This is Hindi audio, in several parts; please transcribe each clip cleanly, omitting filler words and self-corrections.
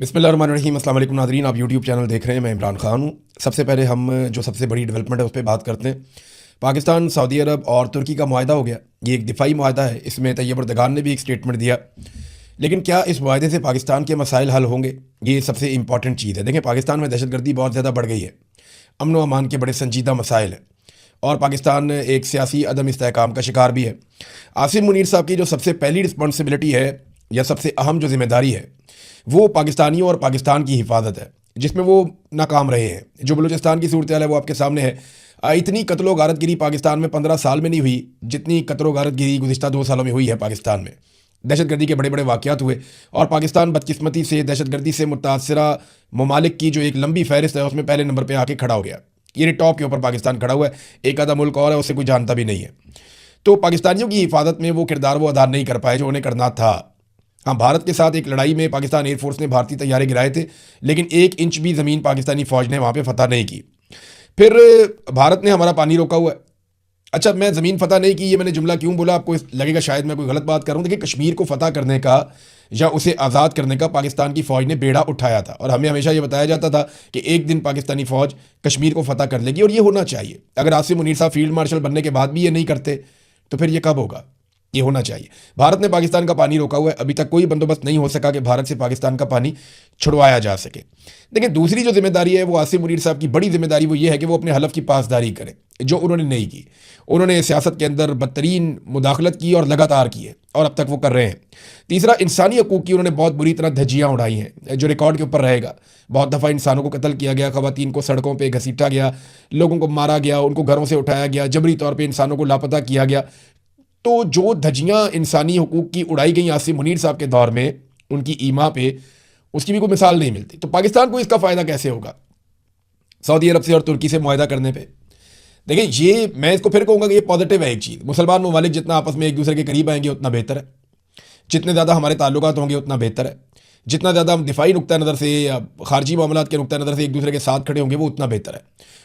बिस्मिल्लाहिर्रहमानिर्रहीम। अस्सलाम वालेकुम नाज़रीन, आप यूट्यूब चैनल देख रहे हैं। मैं इमरान खान हूँ। सबसे पहले हम जो सबसे बड़ी डेवलपमेंट है उस पर बात करते हैं। पाकिस्तान, सऊदी अरब और तुर्की का मुआहदा हो गया। ये एक दिफाई मुआहदा है। इसमें तैयब अर्दगान ने भी एक स्टेटमेंट दिया। लेकिन क्या इस मुआहदे से पाकिस्तान के मसाइल हल होंगे? ये सबसे इंपॉर्टेंट चीज़ है। देखें, पाकिस्तान में दहशतगर्दी बहुत ज़्यादा बढ़ गई है। अमन व अमान के बड़े संजीदा मसाइल हैं और पाकिस्तान एक सियासी अदम इस्तेहकाम का शिकार भी है। आसिम मुनीर साहब की जो सबसे पहली रिस्पॉन्सिबिलिटी है या सबसे अहम जो जिम्मेदारी है वो पाकिस्तानियों और पाकिस्तान की हिफाजत है, जिसमें वो नाकाम रहे हैं। जो बलूचिस्तान की सूरत है वो आपके सामने है। इतनी कत्लो गारतगिरी पाकिस्तान में 15 साल में नहीं हुई जितनी कत्लो गारतगिरी गुज़िश्ता 2 सालों में हुई है पाकिस्तान में। दहशतगर्दी के बड़े बड़े वाक़यात हुए और पाकिस्तान बदकिस्मती से दहशतगर्दी से मुतासरा ममालिक की जो एक लंबी फहरिस्त है उसमें पहले नंबर पर आके खड़ा हो गया। ये टॉप के ऊपर पाकिस्तान खड़ा हुआ है। एक आधा मुल्क और है, उससे कोई जानता भी नहीं है। तो पाकिस्तानियों की हिफाजत में वो किरदार वो अदा नहीं कर पाए जो उन्हें करना था। हाँ, भारत के साथ एक लड़ाई में पाकिस्तान एयरफोर्स ने भारतीय तैयारे गिराए थे, लेकिन 1 इंच भी ज़मीन पाकिस्तानी फ़ौज ने वहाँ पे फतह नहीं की। फिर भारत ने हमारा पानी रोका हुआ है। अच्छा, मैं ज़मीन फतह नहीं की, ये मैंने जुमला क्यों बोला? आपको लगेगा शायद मैं कोई गलत बात कर रहा हूँ। देखिए, कश्मीर को फतह करने का या उसे आज़ाद करने का पाकिस्तान की फ़ौज ने बेड़ा उठाया था और हमें हमेशा ये बताया जाता था कि एक दिन पाकिस्तानी फ़ौज कश्मीर को फतह कर लेगी और ये होना चाहिए। अगर आसिम मुनीर साहब फील्ड मार्शल बनने के बाद भी ये नहीं करते तो फिर ये कब होगा? ये होना चाहिए। भारत ने पाकिस्तान का पानी रोका हुआ है। अभी तक कोई बंदोबस्त नहीं हो सका कि भारत से पाकिस्तान का पानी छुड़वाया जा सके। लेकिन दूसरी जो जिम्मेदारी है वो आसिम मुनीर साहब की बड़ी जिम्मेदारी वो ये है कि वो अपने हलफ की पासदारी करें, जो उन्होंने नहीं की। उन्होंने सियासत के अंदर बदतरीन मुदाखलत की और लगातार की है और अब तक वो कर रहे हैं। तीसरा, इंसानी हकूक़ की उन्होंने बहुत बुरी तरह धज्जियाँ उड़ाई हैं, जो रिकॉर्ड के ऊपर रहेगा। बहुत दफ़ा इंसानों को कत्ल किया गया, ख़वातीन को सड़कों पर घसीटा गया, लोगों को मारा गया, उनको घरों से उठाया गया, जबरी तौर पर इंसानों को लापता किया गया। तो जो धज्जियाँ इंसानी हकूक़ की उड़ाई गई आसिम मुनीर साहब के दौर में उनकी ईमा पे, उसकी भी कोई मिसाल नहीं मिलती। तो पाकिस्तान को इसका फ़ायदा कैसे होगा सऊदी अरब से और तुर्की से मुआहदा करने पे? देखिए, ये मैं इसको फिर कहूँगा कि ये पॉजिटिव है। एक चीज़, मुसलमान ममालिक जितना आपस में एक दूसरे के करीब आएंगे उतना बेहतर है। जितने ज़्यादा हमारे ताल्लुकात होंगे उतना बेहतर है। जितना ज़्यादा हम दिफाई नुक्ता नज़र से या खारजी मामलात के नुक्ता नज़र से एक दूसरे के साथ खड़े होंगे वो उतना बेहतर है।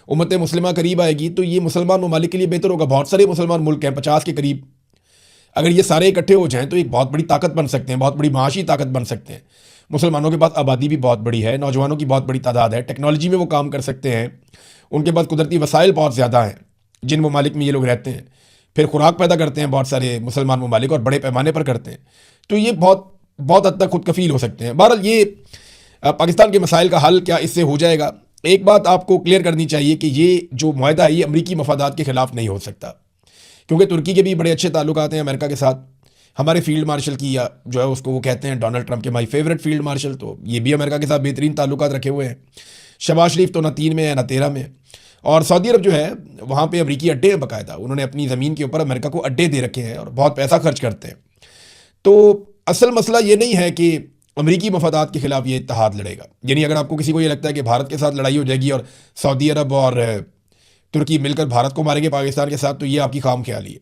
उम्मत मुस्लिमा करीब आएगी तो ये मुसलमान ममालिक के लिए बेहतर होगा। बहुत सारे मुसलमान मुल्क हैं, 50 के करीब। अगर ये सारे इकट्ठे हो जाएं तो एक बहुत बड़ी ताकत बन सकते हैं, बहुत बड़ी माशी ताकत बन सकते हैं। मुसलमानों के पास आबादी भी बहुत बड़ी है, नौजवानों की बहुत बड़ी तादाद है, टेक्नोलॉजी में वो काम कर सकते हैं, उनके पास कुदरती वसाइल बहुत ज़्यादा हैं जिन ममालिक में ये लोग रहते हैं। फिर खुराक पैदा करते हैं बहुत सारे मुसलमान ममालिक और बड़े पैमाने पर करते हैं। तो ये बहुत बहुत हद तक खुद कफील हो सकते हैं। बहरहाल ये पाकिस्तान के मसाइल का हल क्या इससे हो जाएगा? एक बात आपको क्लियर करनी चाहिए कि ये जो मुआहदा है ये अमरीकी मफादात के खिलाफ नहीं हो सकता, क्योंकि तुर्की के भी बड़े अच्छे ताल्लुकात हैं अमेरिका के साथ। हमारे फील्ड मार्शल की या जो है उसको वो कहते हैं डोनाल्ड ट्रंप के माई फेवरेट फील्ड मार्शल, तो ये भी अमेरिका के साथ बेहतरीन ताल्लुकात रखे हुए हैं। शहबाज शरीफ तो ना 3 में है ना 13 में। और सऊदी अरब जो है वहाँ पे अमरीकी अड्डे हैं बाकायदा। उन्होंने अपनी ज़मीन के ऊपर अमेरिका को अड्डे दे रखे हैं और बहुत पैसा खर्च करते हैं। तो असल मसला ये नहीं है कि अमरीकी मफादात के खिलाफ ये इत्तेहाद लड़ेगा। यानी अगर आपको किसी को ये लगता है कि भारत के साथ लड़ाई हो जाएगी और सऊदी अरब और तुर्की मिलकर भारत को मारेंगे पाकिस्तान के साथ, तो ये आपकी खाम ख्याली है।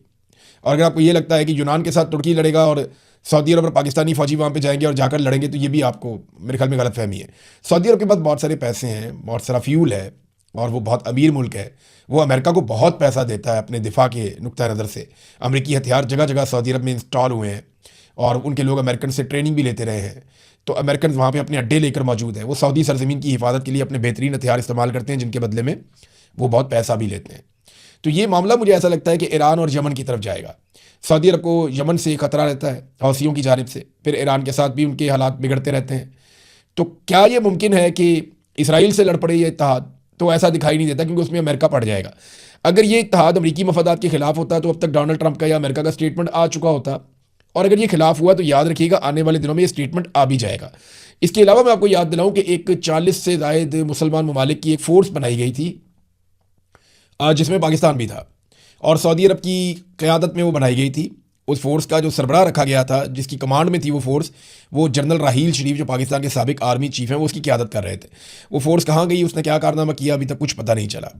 और अगर आपको ये लगता है कि यूनान के साथ तुर्की लड़ेगा और सऊदी अरब और पाकिस्तानी फौजी वहाँ पे जाएंगे और जाकर लड़ेंगे, तो ये भी आपको मेरे ख्याल में गलत फहमी है। सऊदी अरब के पास बहुत सारे पैसे हैं, बहुत सारा फ्यूल है और वो बहुत अमीर मुल्क है। वो अमेरिका को बहुत पैसा देता है अपने दिफा के नुक्ता नज़र से। अमरीकी हथियार जगह जगह सऊदी अरब में इंस्टॉल हुए हैं और उनके लोग अमेरिकन से ट्रेनिंग भी लेते रहे हैं। तो अमेरिकन वहाँ पे अपने अड्डे लेकर मौजूद हैं। वो सऊदी सरजमीन की हिफाजत के लिए अपने बेहतरीन हथियार इस्तेमाल करते हैं, जिनके बदले में वो बहुत पैसा भी लेते हैं। तो ये मामला मुझे ऐसा लगता है कि ईरान और यमन की तरफ जाएगा। सऊदी अरब को यमन से खतरा रहता है हौसियों की जानिब से, फिर ईरान के साथ भी उनके हालात बिगड़ते रहते हैं। तो क्या ये मुमकिन है कि इसराइल से लड़ पड़े ये इत्तेहाद? तो ऐसा दिखाई नहीं देता, क्योंकि उसमें अमेरिका पड़ जाएगा। अगर ये इत्तेहाद अमरीकी मफादात के खिलाफ होता तो अब तक डोनाल्ड ट्रंप का या अमेरिका का स्टेटमेंट आ चुका होता। और अगर ये खिलाफ हुआ तो याद रखिएगा आने वाले दिनों में ये स्टेटमेंट आ भी जाएगा। इसके अलावा मैं आपको याद दिलाऊं कि एक 40 से ज़ायद मुसलमान ममालिक की एक फ़ोर्स बनाई गई थी, जिसमें पाकिस्तान भी था और सऊदी अरब की क़यादत में वो बनाई गई थी। उस फोर्स का जो सरबराह रखा गया था, जिसकी कमांड में थी वो फोर्स, वो जनरल राहील शरीफ जो पाकिस्तान के साबिक आर्मी चीफ हैं, वो उसकी क़यादत कर रहे थे। वो फोर्स कहाँ गई, उसने क्या कारनामा किया, अभी तक कुछ पता नहीं चला।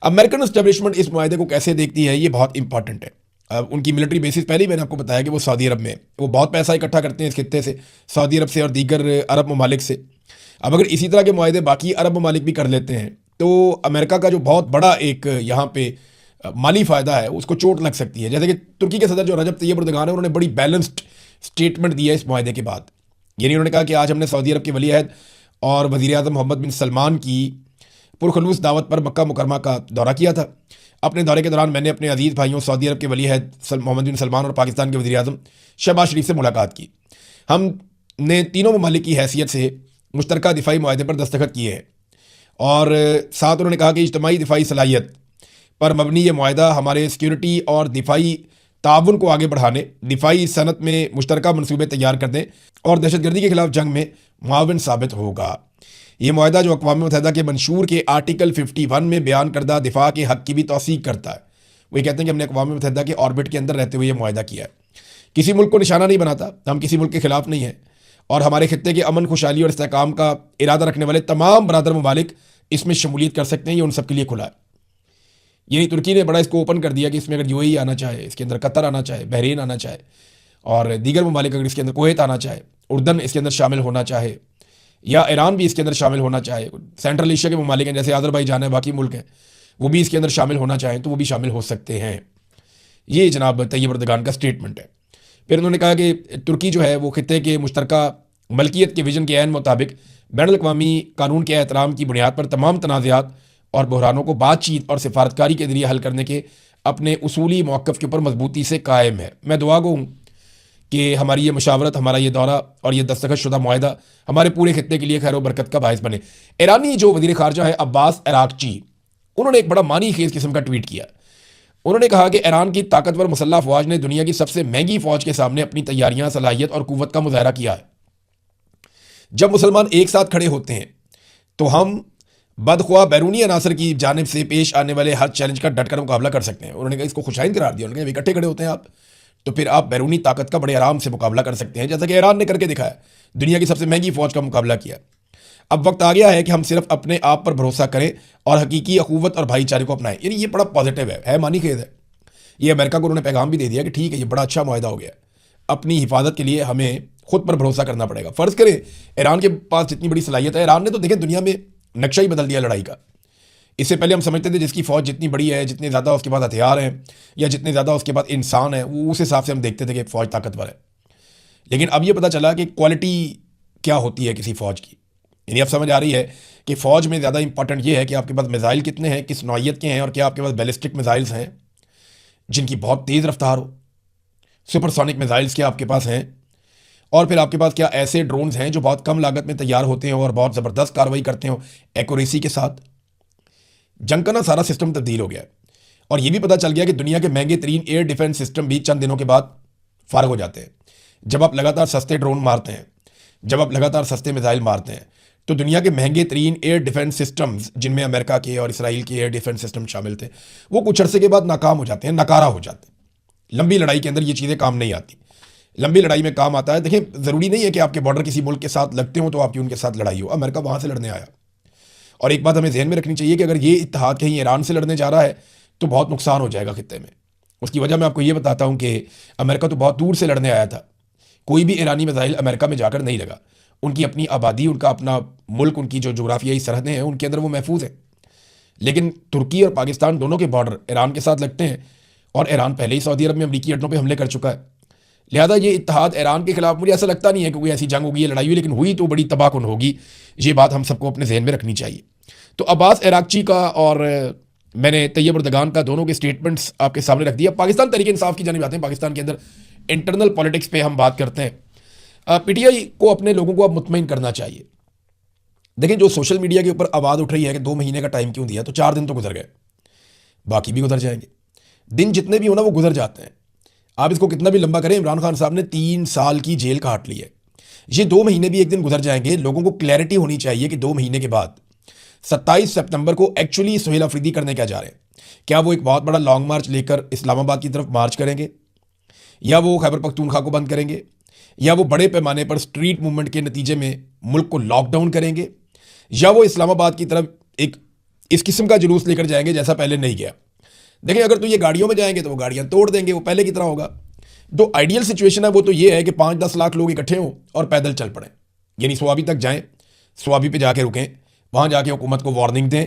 अमेरिकन एस्टेब्लिशमेंट इस मुआहदे को कैसे देखती है ये बहुत इंपॉर्टेंट है। उनकी मिलिट्री बेसिस पहले ही मैंने आपको बताया कि वो सऊदी अरब में वो बहुत पैसा इकट्ठा करते हैं इस खित्ते से, सऊदी अरब से और दीगर अरब ममालिक से। अब अगर इसी तरह के मुआहदे बाकी अरब ममालिक भी कर लेते हैं तो अमेरिका का जो बहुत बड़ा एक यहाँ पे माली फ़ायदा है उसको चोट लग सकती है। जैसे कि तुर्की के सदर जो रजब तैयब अर्दगान है, उन्होंने बड़ी बैलेंस्ड स्टेटमेंट दिया इस मुआहदे के बाद। यानी उन्होंने कहा कि आज हमने सऊदी अरब के वली अहद और वज़ीर आज़म मोहम्मद बिन सलमान की पुरखलूस दावत पर मक्का मुकरमा का दौरा किया था। अपने दौरे के दौरान मैंने अपने अजीज़ भाइयों सऊदी अरब के वली अहद मोहम्मद बिन सलमान और पाकिस्तान के वज़ीर आज़म शहबाज शरीफ से मुलाकात की। हमने तीनों ममालिक की हैसियत से मुश्तरका दिफाई मुआहदे पर दस्तखत किए हैं और साथ उन्होंने कहा कि इज्तमाही दिफाई सलाहियत पर मबनी ये मुआहदा हमारे सिक्योरिटी और दिफाई ताउन को आगे बढ़ाने, दिफाई सनत में मुश्तरका मनसूबे तैयार करने और दहशतगर्दी के खिलाफ जंग में मुआवन साबित होगा। ये मुआहदा जो अक़वाम मुत्तहिदा के मंशूर के आर्टिकल 51 में बयान करदा दिफा के हक़ की भी तौसीक करता है। वो ये कहते हैं कि हमने अक़वाम मुत्तहिदा के ऑर्बिट के अंदर रहते हुए ये मुआहदा किया है। किसी मुल्क को निशाना नहीं बनाता, हम किसी मुल्क के खिलाफ नहीं हैं और हमारे खित्ते के अमन, खुशहाली और इस्तेहकाम का इरादा रखने वाले तमाम बरादर ममालिक इसमें शमूलियत कर सकते हैं। ये उन सब के लिए खुला है। यानी तुर्की ने बड़ा इसको ओपन कर दिया कि इसमें अगर यूएई आना चाहे, इसके अंदर कतर आना चाहे, बहरीन आना चाहे और दीगर ममालिक अगर इसके अंदर कुवैत आना चाहे, उर्दन इसके अंदर शामिल होना चाहे या ईरान भी इसके अंदर शामिल होना चाहे, सेंट्रल एशिया के ममालिक हैं जैसे अज़रबैजान है, बाकी मुल्क हैं, वो भी इसके अंदर शामिल होना चाहें तो वो भी शामिल हो सकते हैं। ये जनाब तैयब अर्दगान का स्टेटमेंट है। फिर उन्होंने कहा कि तुर्की जो है वो खित्ते के मुश्तरका मलकियत के विजन के ऐन मुताबिक बैनुल अक़वामी कानून के एहतराम की बुनियाद पर तमाम तनाज़ात और बहरानों को बातचीत और सिफारतकारी के जरिए हल करने के अपने उसूली मौक़िफ़ के ऊपर मजबूती से कायम है। मैं दुआ गो हूँ कि हमारी ये मशावरत, हमारा ये दौरा और ये दस्तखत शुदा मुआहदा हमारे पूरे खित्ते के लिए खैर व बरकत का बायस बने। ईरानी जो वज़ीर ख़ारजा है अब्बास अरागची, उन्होंने एक बड़ा मानी खेज किस्म का ट्वीट किया। उन्होंने कहा कि ईरान की ताकतवर मुसल्लह अफवाज ने दुनिया की सबसे महंगी फ़ौज के सामने अपनी तैयारियां, सलाहियत और क़ुव्वत का मुज़ाहरा किया है। जब मुसलमान एक साथ खड़े होते हैं तो हम बदख्वाह बैरूनी अनासर की जानिब से पेश आने वाले हर चैलेंज का डटकर मुकाबला कर सकते हैं। उन्होंने कहा इसको खुशाइन करार दिया। उन्होंने कहा इकट्ठे खड़े होते हैं आप तो फिर आप बैरूनी ताकत का बड़े आराम से मुकाबला कर सकते हैं, जैसा कि ईरान ने करके दिखाया, दुनिया की सबसे महंगी फ़ौज का मुकाबला किया। अब वक्त आ गया है कि हम सिर्फ अपने आप पर भरोसा करें और हकीकी अखुवत और भाईचारे को अपनाएं। यानी ये बड़ा पॉजिटिव है मानी खेद है। ये अमेरिका को उन्होंने पैगाम भी दे दिया कि ठीक है, ये बड़ा अच्छा मुआहदा हो गया। अपनी हिफाजत के लिए हमें खुद पर भरोसा करना पड़ेगा। फ़र्ज़ करें ईरान के पास जितनी बड़ी सलाहियत है, ईरान ने तो देखें दुनिया में नक्शा ही बदल दिया लड़ाई का। इससे पहले हम समझते थे जिसकी फ़ौज जितनी बड़ी है, जितने ज़्यादा उसके पास हथियार हैं या जितने ज़्यादा उसके पास इंसान है, वो उस हिसाब से हम देखते थे कि फ़ौज ताकतवर है। लेकिन अब ये पता चला कि क्वालिटी क्या होती है किसी फ़ौज की। यानी अब समझ आ रही है कि फ़ौज में ज़्यादा इंपॉर्टेंट ये है कि आपके पास मिसाइल कितने हैं, किस नौइयत के हैं और क्या आपके पास बैलिस्टिक मिसाइल्स हैं जिनकी बहुत तेज़ रफ्तार हो, सुपरसोनिक मिसाइल्स क्या आपके पास हैं, और फिर आपके पास क्या ऐसे ड्रोन्स हैं जो बहुत कम लागत में तैयार होते हैं और बहुत ज़बरदस्त कार्रवाई करते हो एक्यूरेसी के साथ। जंग का ना सारा सिस्टम तब्दील हो गया है और ये भी पता चल गया कि दुनिया के महंगे तरीन एयर डिफेंस सिस्टम भी चंद दिनों के बाद फारग हो जाते हैं। जब आप लगातार सस्ते ड्रोन मारते हैं, जब आप लगातार सस्ते मिसाइल मारते हैं, तो दुनिया के महंगे तरीन एयर डिफेंस सिस्टम्स जिनमें अमेरिका के और इसराइल के एयर डिफेंस सिस्टम शामिल थे, वो कुछ अरसे के बाद नाकाम हो जाते हैं, नकारा हो जाते हैं। लंबी लड़ाई के अंदर ये चीज़ें काम नहीं आती। लंबी लड़ाई में काम आता है, देखें ज़रूरी नहीं है कि आपके बॉर्डर किसी मुल्क के साथ लगते हो तो आपकी उनके साथ लड़ाई हो। अमेरिका वहाँ से लड़ने आया। और एक बात हमें ध्यान में रखनी चाहिए कि अगर ये इत्तेहाद कहीं ईरान से लड़ने जा रहा है तो बहुत नुकसान हो जाएगा खित्ते में। उसकी वजह मैं आपको ये बताता हूँ कि अमेरिका तो बहुत दूर से लड़ने आया था। कोई भी ईरानी मिसाइल अमेरिका में जाकर नहीं लगा। उनकी अपनी आबादी, उनका अपना मुल्क, उनकी जो जोग्राफियाई सरहदें हैं उनके अंदर वो महफूज है। लेकिन तुर्की और पाकिस्तान दोनों के बॉर्डर ईरान के साथ लगते हैं और ईरान पहले ही सऊदी अरब में अमरीकी अड्डों पर हमले कर चुका है। लिहाजा ये इत्तेहाद ईरान के खिलाफ, मुझे ऐसा लगता नहीं है कि कोई ऐसी जंग होगी, लड़ाई हुई, लेकिन हुई तो बड़ी तबाहकुन होगी। ये बात हम सबको अपने जहन में रखनी चाहिए। तो अब्बास अरागची का और मैंने तैयब अर्दगान का दोनों के स्टेटमेंट्स आपके सामने रख दिया। पाकिस्तान तहरीक इंसाफ की जानिब आते हैं। पाकिस्तान के अंदर इंटरनल पॉलिटिक्स पे हम बात करते हैं। पीटीआई को अपने लोगों को अब मुतमईन करना चाहिए। देखें जो सोशल मीडिया के ऊपर आवाज़ उठ रही है कि 2 महीने का टाइम क्यों दिया, तो 4 दिन तो गुजर गए, बाकी भी गुजर जाएंगे। दिन जितने भी हो ना वो गुजर जाते हैं। आप इसको कितना भी लंबा करें, इमरान खान साहब ने 3 साल की जेल काट ली है। ये 2 महीने भी एक दिन गुजर जाएंगे। लोगों को क्लैरिटी होनी चाहिए कि 2 महीने के बाद 27 सितंबर को एक्चुअली सुहेल अफरीदी करने क्या जा रहे हैं। क्या वो एक बहुत बड़ा लॉन्ग मार्च लेकर इस्लामाबाद की तरफ मार्च करेंगे, या वो खैबर पख्तूनख्वा को बंद करेंगे, या वो बड़े पैमाने पर स्ट्रीट मूवमेंट के नतीजे में मुल्क को लॉकडाउन करेंगे, या वो इस्लामाबाद की तरफ एक इस किस्म का जुलूस लेकर जाएंगे जैसा पहले नहीं गया। देखिए अगर तो ये गाड़ियों में जाएंगे तो वो गाड़ियां तोड़ देंगे, वो पहले की तरह होगा। जो आइडियल सिचुएशन है वो तो ये है कि 5-10 लाख लोग इकट्ठे हों और पैदल चल पड़ें, यानी स्वाबी तक जाएं, स्वाबी पे जाके रुकें, वहाँ जाके हुकूमत को वार्निंग दें।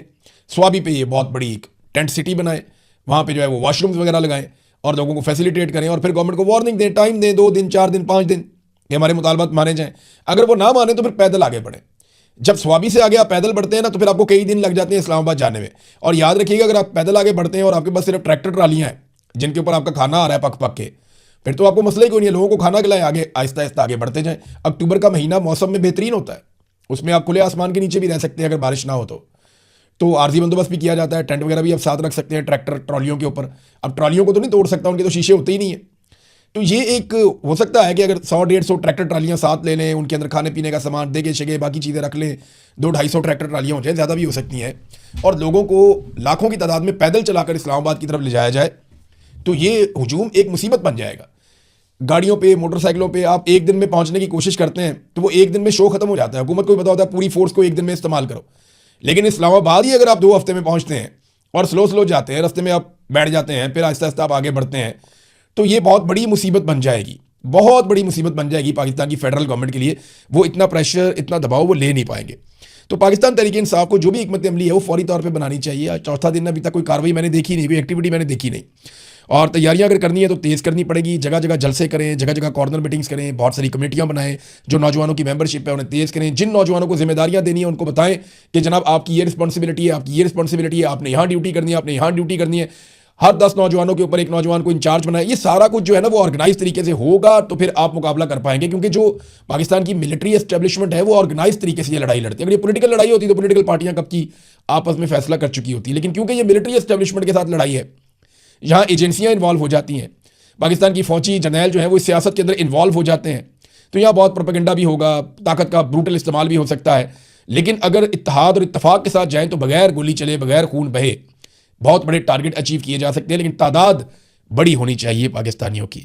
स्वाबी पे ये बहुत बड़ी एक टेंट सिटी बनाएं, वहाँ पे जो है वो वॉशरूम्स वगैरह लगाएं और लोगों को फैसिलिटेट करें, और फिर गवर्नमेंट को वार्निंग दें, टाइम दें, 2 दिन, 4 दिन, 5 दिन कि हमारे मुतालबात माने जाएं। अगर वो ना माने तो फिर पैदल आगे बढ़ें। जब स्वाबी से आगे आप पैदल बढ़ते हैं ना, तो फिर आपको कई दिन लग जाते हैं इस्लामाबाद जाने में। और याद रखिएगा, अगर आप पैदल आगे बढ़ते हैं और आपके पास सिर्फ ट्रैक्टर ट्रालियां हैं जिनके ऊपर आपका खाना आ रहा है पक पक के, फिर तो आपको मसला ही कोई नहीं है, लोगों को खाना खिलाएं, आगे आहिस्ता आहिस्ता आगे बढ़ते जाएं। अक्टूबर का महीना मौसम में बेहतरीन होता है, उसमें आप खुले आसमान के नीचे भी रह सकते हैं अगर बारिश ना हो तो आरजी बंदोबस्त भी किया जाता है, टेंट वगैरह भी आप साथ रख सकते हैं ट्रैक्टर ट्रॉलियों के ऊपर। अब ट्रॉलियों को तो नहीं तोड़ सकता, उनके तो शीशे होते ही नहीं है। तो ये एक हो सकता है कि अगर 100-150 ट्रैक्टर ट्रालियां साथ ले लें, उनके अंदर खाने पीने का सामान देगे शगे बाकी चीज़ें रख लें, 200-250 ट्रैक्टर ट्रालियां हो जाए, ज़्यादा भी हो सकती हैं, और लोगों को लाखों की तादाद में पैदल चलाकर इस्लामाबाद की तरफ ले जाया जाए, तो ये हुजूम एक मुसीबत बन जाएगा। गाड़ियों पे मोटरसाइकिलों पे आप एक दिन में पहुंचने की कोशिश करते हैं तो वो एक दिन में शो खत्म हो जाता है। हुकूमत को भी पता होता है पूरी फोर्स को एक दिन में इस्तेमाल करो, लेकिन इस्लामाबाद ही अगर आप 2 हफ्ते में पहुंचते हैं और स्लो स्लो जाते हैं, रास्ते में आप बैठ जाते हैं, फिर आहिस्ता आहिस्ता आप आगे बढ़ते हैं, तो ये बहुत बड़ी मुसीबत बन जाएगी, बहुत बड़ी मुसीबत बन जाएगी पाकिस्तान की फेडरल गवर्नमेंट के लिए। वो इतना प्रेशर, इतना दबाव वो ले नहीं पाएंगे। तो पाकिस्तान तहरीक इंसाफ को जो भी हिकमत अमली है वो फौरी तौर पे बनानी चाहिए। आज चौथा दिन अभी तक कोई कार्रवाई मैंने देखी नहीं, कोई एक्टिविटी मैंने देखी नहीं, और तैयारियां अगर करनी है तो तेज़ करनी पड़ेगी। जगह जगह जलसे करें, जगह जगह कॉर्नर मीटिंग्स करें, बहुत सारी कमेटियां बनाएं, जो नौजवानों की मेंबरशिप है उन्हें तेज़ करें। जिन नौजवानों को जिम्मेदारियां देनी है उनको बताएं कि जनाब आपकी ये रिस्पॉन्सिबिलिटी है, आपकी ये रिस्पॉन्सिबिलिटी है, आपने यहाँ ड्यूटी करनी है, आपने यहाँ ड्यूटी करनी है। हर 10 नौजवानों के ऊपर एक नौजवान को इंचार्ज बनाए। ये सारा कुछ जो है ना वो ऑर्गेनाइज तरीके से होगा तो फिर आप मुकाबला कर पाएंगे, क्योंकि जो पाकिस्तान की मिलिट्री एस्टेब्लिशमेंट है वो ऑर्गेनाइज तरीके से ये लड़ाई लड़ती है। अगर ये पॉलिटिकल लड़ाई होती तो पॉलिटिकल पार्टियां कब की आपस में फैसला कर चुकी होती, लेकिन क्योंकि ये मिलिट्री एस्टेब्लिशमेंट के साथ लड़ाई है, यहाँ एजेंसियां इन्वॉल्व हो जाती हैं, पाकिस्तान की फौजी जर्नैल जो है वो इस सियासत के अंदर इन्वॉल्व हो जाते हैं, तो यहाँ बहुत प्रोपेगेंडा भी होगा, ताकत का ब्रूटल इस्तेमाल भी हो सकता है। लेकिन अगर इत्तेहाद और इत्तफाक के साथ जाएं तो बगैर गोली चले, बगैर खून बहे बहुत बड़े टारगेट अचीव किए जा सकते हैं, लेकिन तादाद बड़ी होनी चाहिए पाकिस्तानियों की।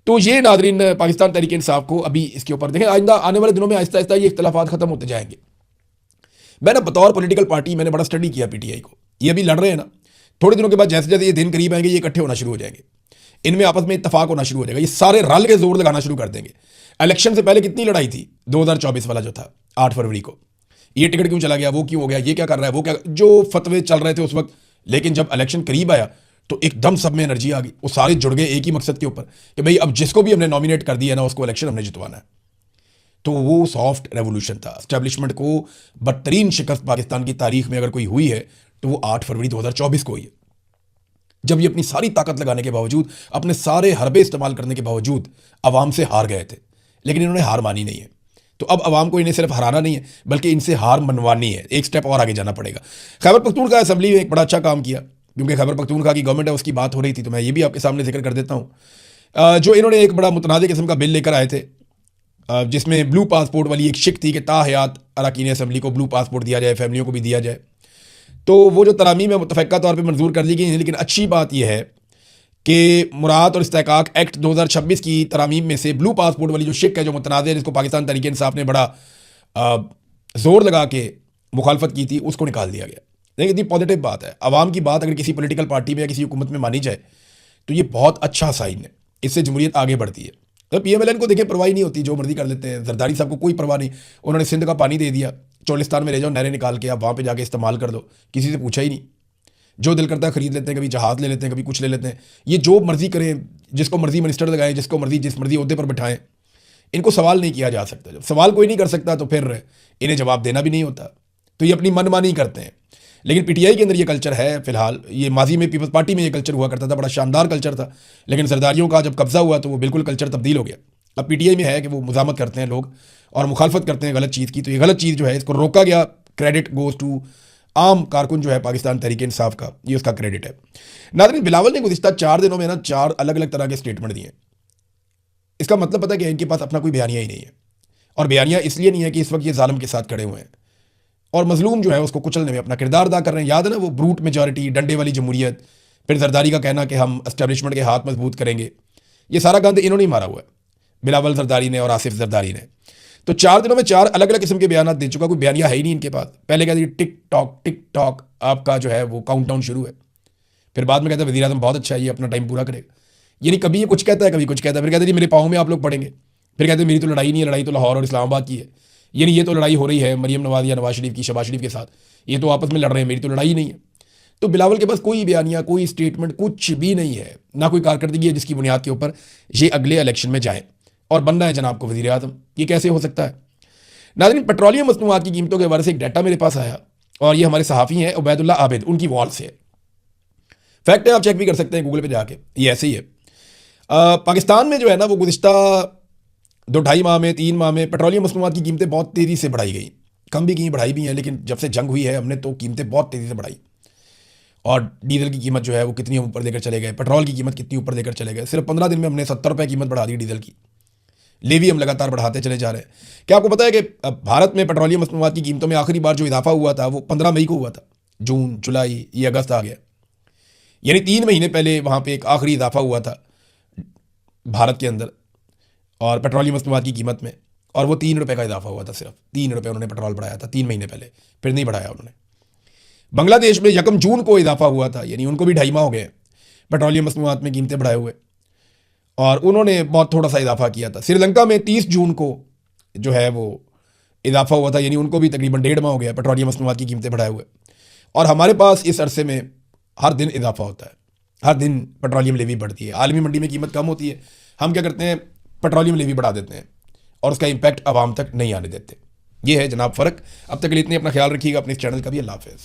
तो ये नादरीन पाकिस्तान तहरीक इंसाफ को अभी इसके ऊपर देखें, आइंदा आने वाले दिनों में आहिस्ता आहिस्ता ये इख्तलाफात खत्म होते जाएंगे। मैंने बतौर पॉलिटिकल पार्टी मैंने बड़ा स्टडी किया पीटीआई को, ये अभी लड़ रहे हैं ना, थोड़े दिनों के बाद जैसे जैसे ये दिन करीब आएंगे ये इकट्ठे होना शुरू हो जाएंगे, इनमें आपस में इत्तफाक होना शुरू हो जाएगा, ये सारे रल के जोर लगाना शुरू कर देंगे। इलेक्शन से पहले कितनी लड़ाई थी, 2024 वाला जो था 8 फरवरी को, ये टिकट क्यों चला गया, वो क्यों हो गया, ये क्या कर रहा है, वो क्या, जो फतवे चल रहे थे उस वक्त। लेकिन जब इलेक्शन करीब आया तो एकदम सब में एनर्जी आ गई, वो सारे जुड़ गए एक ही मकसद के ऊपर कि भाई अब जिसको भी हमने नॉमिनेट कर दिया ना उसको इलेक्शन हमने जितवाना है। तो वो सॉफ्ट रेवोल्यूशन था। एस्टेब्लिशमेंट को बदतरीन शिकस्त पाकिस्तान की तारीख में अगर कोई हुई है तो वो 8 फरवरी 2024 को हुई है, जब ये अपनी सारी ताकत लगाने के बावजूद, अपने सारे हरबे इस्तेमाल करने के बावजूद अवाम से हार गए थे। लेकिन इन्होंने हार मानी नहीं है, तो अब अवाम को इन्हें सिर्फ हराना नहीं है बल्कि इनसे हार मनवानी है, एक स्टेप और आगे जाना पड़ेगा। खैबर पख्तूनख्वा असेंबली में एक बड़ा अच्छा काम किया, क्योंकि खैबर पख्तूनख्वा की गवर्नमेंट है उसकी बात हो रही थी, तो मैं ये भी आपके सामने जिक्र कर देता हूँ। जो इन्होंने एक बड़ा मुतनाज़ किस्म का बिल लेकर आए थे, जिसमें ब्लू पासपोर्ट वाली एक शिक थी कि ताहयात अरकान असेंबली को ब्लू पासपोर्ट दिया जाए, फैमिलियों को भी दिया जाए। तो वो जो तरामीम है मुतफ़क़ा तौर पर मंजूर कर ली गई हैं, लेकिन अच्छी बात यह है कि मुराद और इस्तेहकाक एक्ट 2026 की तरामीम में से ब्लू पासपोर्ट वाली जो शिक है, जो मुतनाज़ है, जिसको पाकिस्तान तहरीक इंसाफ ने बड़ा जोर लगा के मुखालफत की थी, उसको निकाल दिया गया। देखिए इतनी पॉजिटिव बात है, अवाम की बात अगर किसी पॉलिटिकल पार्टी में या किसी हुकूमत में मानी जाए तो ये बहुत अच्छा साइन है, इससे जमहूरियत आगे बढ़ती है। तो PMLN को देखें परवाही नहीं होती, जो मर्जी कर लेते हैं। जरदारी साहब को कोई परवाह नहीं, उन्होंने सिंध का पानी दे दिया, चोलिस्तान में ले जाओ, नहरें निकाल के आप वहाँ पे जाके इस्तेमाल कर दो, किसी से पूछा ही नहीं। जो दिल करता है खरीद लेते हैं, कभी जहाज़ ले लेते हैं, कभी कुछ ले लेते हैं। ये जो मर्जी करें, जिसको मर्जी मिनिस्टर लगाएं, जिसको मर्जी जिस मर्जी ओहदे पर बिठाएं, इनको सवाल नहीं किया जा सकता। जब सवाल कोई नहीं कर सकता तो फिर इन्हें जवाब देना भी नहीं होता, तो ये अपनी मनमानी करते हैं। लेकिन PTI के अंदर ये कल्चर है फिलहाल, ये माजी में पीपल्स पार्टी में ये कल्चर हुआ करता था, बड़ा शानदार कल्चर था, लेकिन जरदारियों का जब कब्जा हुआ तो वो बिल्कुल कल्चर तब्दील हो गया। अब PTI में है कि वो मुजामत करते हैं लोग और मुखालफत करते हैं गलत चीज़ की, तो ये गलत चीज़ जो है इसको रोका गया। क्रेडिट गोज़ टू आम कारकुन जो है पाकिस्तान तहरीक इंसाफ का, ये उसका क्रेडिट है। नाज़रीन, बिलावल ने गुज़िश्ता 4 दिनों में ना 4 अलग अलग तरह के स्टेटमेंट दिए। इसका मतलब पता है कि इनके पास अपना कोई बयानिया ही नहीं है, और बयानिया इसलिए नहीं है कि इस वक्त ये जालिम के साथ खड़े हुए हैं और मजलूम जो है उसको कुचलने में अपना किरदार अदा कर रहे हैं। याद है ना वो ब्रूट मेजॉरिटी, डंडे वाली जमहूरियत, फिर जरदारी का कहना कि हम एस्टेब्लिशमेंट के हाथ मजबूत करेंगे, ये सारा गंद इन्होंने ही मारा हुआ है, बिलावल जरदारी ने और आसिफ जरदारी ने। तो 4 दिनों में 4 अलग अलग किस्म के बयान दे चुका, कोई बयानिया है ही नहीं इनके पास। पहले कहते टिक टॉक आपका जो है वो काउंटडाउन शुरू है, फिर बाद में कहता है वज़ीर आज़म बहुत अच्छा है, ये अपना टाइम पूरा करेगा। यानी कभी ये कुछ कहता है, कभी कुछ कहता है, फिर कहते हैं जी मेरे पाँव में आप लोग पड़ेंगे, फिर कहते हैं मेरी तो लड़ाई नहीं है, लड़ाई तो लाहौर और इस्लामाबाद की है। यानी ये तो लड़ाई हो रही है मरीम नवाज या नवाज शरीफ की, शहबाज शरीफ के साथ, ये तो आपस में लड़ रहे हैं, मेरी तो लड़ाई नहीं है। तो बिलावल के पास कोई बयानिया, कोई स्टेटमेंट, कुछ भी नहीं है, ना कोई कारकर्दगी है जिसकी बुनियाद के ऊपर ये अगले इलेक्शन में जाए और बनना है जनाब को वज़ीर आज़म। ये कैसे हो सकता है? नाज़रीन, पेट्रोलियम मसनूआत की कीमतों के हवाले से एक डाटा मेरे पास आया और ये हमारे सहाफ़ी हैं उबैदुल्ला आबिद, उनकी वॉल से है। फैक्ट है, आप चेक भी कर सकते हैं गूगल पे जाके, ये ऐसे ही है। पाकिस्तान में जो है ना वो गुज़िश्ता 2-2.5 माह में 3 माह में पेट्रोलियम मसनूआत की कीमतें बहुत तेज़ी से बढ़ाई गई, कम भी की बढ़ाई भी हैं, लेकिन जब से जंग हुई है हमने तो कीमतें बहुत तेज़ी से बढ़ाई। और डीजल की कीमत जो है वो कितनी ऊपर लेकर चले गए, पेट्रोल की कीमत कितनी ऊपर लेकर चले गए। सिर्फ 15 दिन में हमने 70 रुपये कीमत बढ़ा दी डीजल की। लेवी हम लगातार बढ़ाते चले जा रहे हैं। क्या आपको पता है कि भारत में पेट्रोलियम मसनूआत की कीमतों में आखिरी बार जो इजाफा हुआ था वो 15 मई को हुआ था। जून, जुलाई, ये अगस्त आ गया, यानी 3 महीने पहले वहाँ पे एक आखिरी इजाफा हुआ था भारत के अंदर और पेट्रोलियम मसनूआत की कीमत में, और वो 3 रुपये का इजाफा हुआ था। सिर्फ 3 रुपये उन्होंने पेट्रोल बढ़ाया था 3 महीने पहले, फिर नहीं बढ़ाया उन्होंने। बांग्लादेश में 1 जून को इजाफा हुआ था, यानी उनको भी 2.5 माह हो गए पेट्रोलियम मसनूआत में कीमतें बढ़ाए हुए, और उन्होंने बहुत थोड़ा सा इजाफा किया था। श्रीलंका में 30 जून को जो है वो इजाफा हुआ था, यानी उनको भी तकरीबन 1.5 माह हो गया पेट्रोलियम मसनूआत की कीमतें बढ़ाए हुए। और हमारे पास इस अरसे में हर दिन इजाफा होता है, हर दिन पेट्रोलियम लेवी बढ़ती है। आलमी मंडी में कीमत कम होती है, हम क्या करते हैं, पेट्रोलियम लेवी बढ़ा देते हैं और उसका इम्पैक्ट आवाम तक नहीं आने देते। ये है जनाब फ़र्क। अब तक के लिए इतने, अपना ख्याल रखिएगा, अपने इस चैनल का भी। अल्लाह हाफ़िज़।